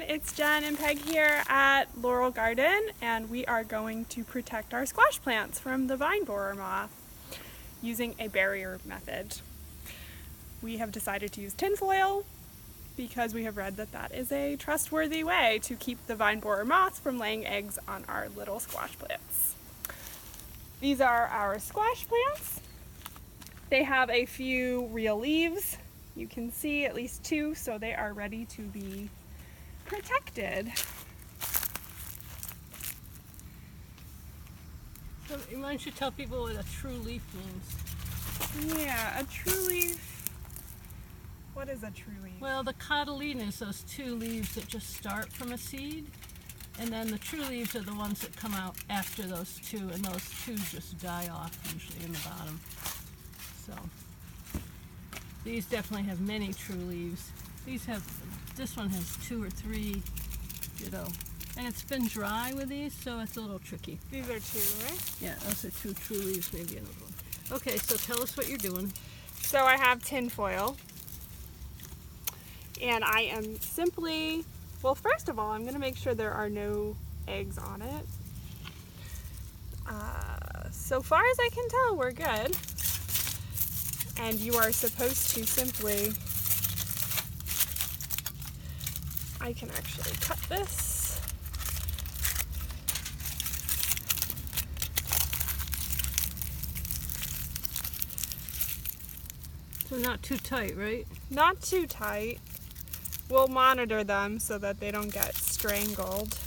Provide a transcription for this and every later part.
everyone, it's Jen and Peg here at Laurel Garden, and we are going to protect our squash plants from the vine borer moth using a barrier method. We have decided to use tinfoil because we have read that that is a trustworthy way to keep the vine borer moths from laying eggs on our little squash plants. These are our squash plants. They have a few real leaves. You can see at least two, so they are ready to be protected. So why don't you tell people what a true leaf means? Yeah, a true leaf. What is a true leaf? Well, the cotyledon is those two leaves that just start from a seed, and then the true leaves are the ones that come out after those two, and those two just die off usually in the bottom. So these definitely have many true leaves. This one has two or three, and it's been dry with these, so it's a little tricky. These are two, right? Yeah, those are two true leaves, maybe another one. Okay, so tell us what you're doing. So I have tinfoil, and I am simply, well, first of all, I'm going to make sure there are no eggs on it. So far as I can tell, we're good. And you are supposed to simply, I can actually cut this. So not too tight, right? Not too tight. We'll monitor them so that they don't get strangled.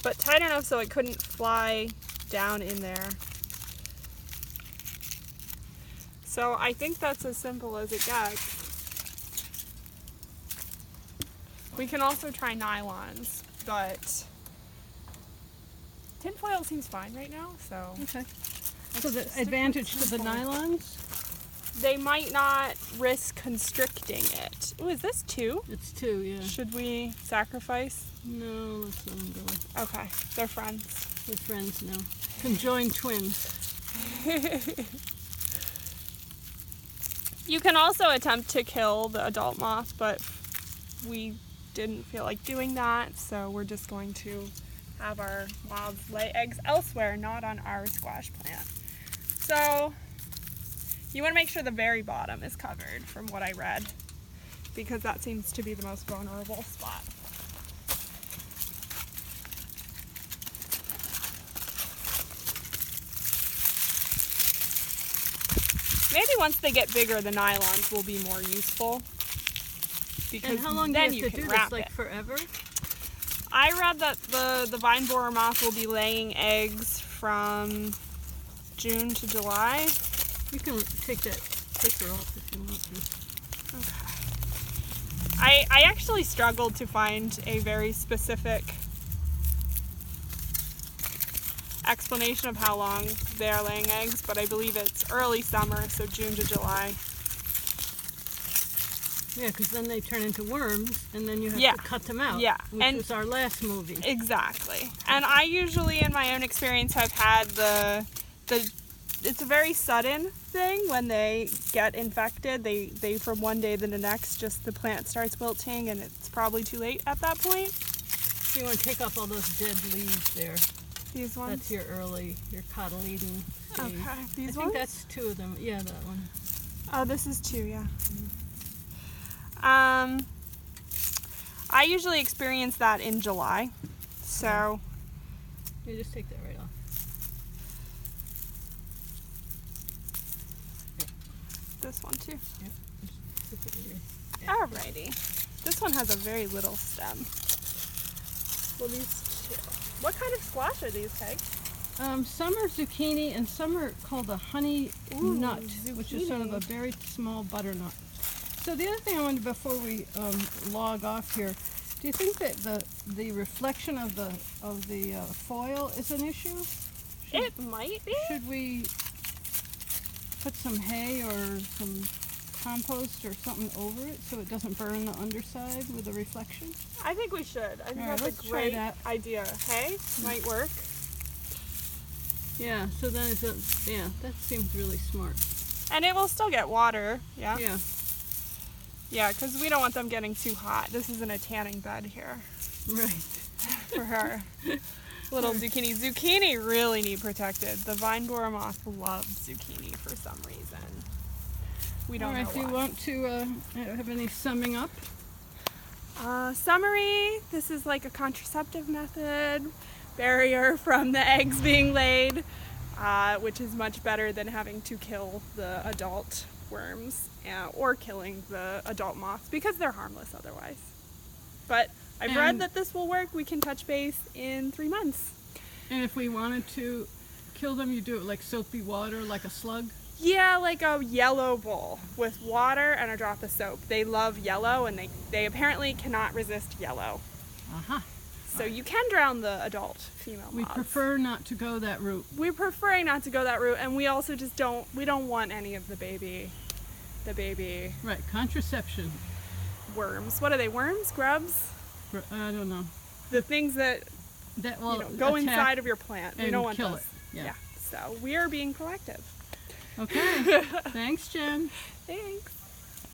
But tight enough so it couldn't fly down in there. So I think that's as simple as it gets. We can also try nylons, but tinfoil seems fine right now, so. Okay. So the advantage to the nylons? They might not risk constricting it. Oh, is this two? It's two, yeah. Should we sacrifice? No, let's let them go. Okay, they're friends. We're friends now. Conjoined twins. You can also attempt to kill the adult moth, but we didn't feel like doing that, so we're just going to have our moths lay eggs elsewhere, not on our squash plant. So you want to make sure the very bottom is covered, from what I read, because that seems to be the most vulnerable spot. Maybe once they get bigger, the nylons will be more useful. Because and how long then do you have to do wrap this? Like it. forever? I read that the vine borer moth will be laying eggs from June to July. You can take that sticker off if you want to. Okay. I actually struggled to find a very specific explanation of how long they're laying eggs, but I believe it's early summer, so June to July. Yeah, because then they turn into worms, and then you have to cut them out. Yeah, which was our last movie. Exactly. And I usually, in my own experience, have had it's a very sudden thing when they get infected. They from one day to the next, just the plant starts wilting, and it's probably too late at that point. So you want to take off all those dead leaves there. These ones? That's your cotyledon stage. Okay, these I ones? think that's two of them. Yeah, that one. Oh, this is two, yeah. I usually experience that in July, so. You just take that right off. This one too. Yep. Just put it here. Yeah. Alrighty. This one has a very little stem. Well, these two. What kind of squash are these, Peg? Some are zucchini and some are called a honey nut, which is sort of a zucchini. very small butternut. So the other thing I wondered before we log off here, do you think that the reflection of the foil is an issue? It might be. Should we put some hay or some compost or something over it so it doesn't burn the underside with the reflection? I think we should. I think Alright, that's let's a try great that. idea. Hay might work. Yeah, so then that seems really smart. And it will still get water, yeah? Yeah. Yeah, because we don't want them getting too hot. This isn't a tanning bed here Right. for her. Little zucchini. Zucchini really need protected. The vine borer moth loves zucchini for some reason. We don't know All right, why. do you want to have any summing up? Summary, this is like a contraceptive method, barrier from the eggs being laid, which is much better than having to kill the adult worms or killing the adult moths because they're harmless otherwise. But I've read that this will work. We can touch base in 3 months. And if we wanted to kill them, you do it like soapy water, like a slug? Yeah, like a yellow bowl with water and a drop of soap. They love yellow, and they apparently cannot resist yellow. Uh-huh. So you can drown the adult female We moths. prefer not to go that route. We're preferring not to go that route, and we also just don't want any of the baby Right, contraception. worms. What are they, worms? Grubs? I don't know. The things that will go attack inside of your plant. We and don't want kill those. it. Yeah. So we are being proactive. Okay. Thanks, Jen. Thanks.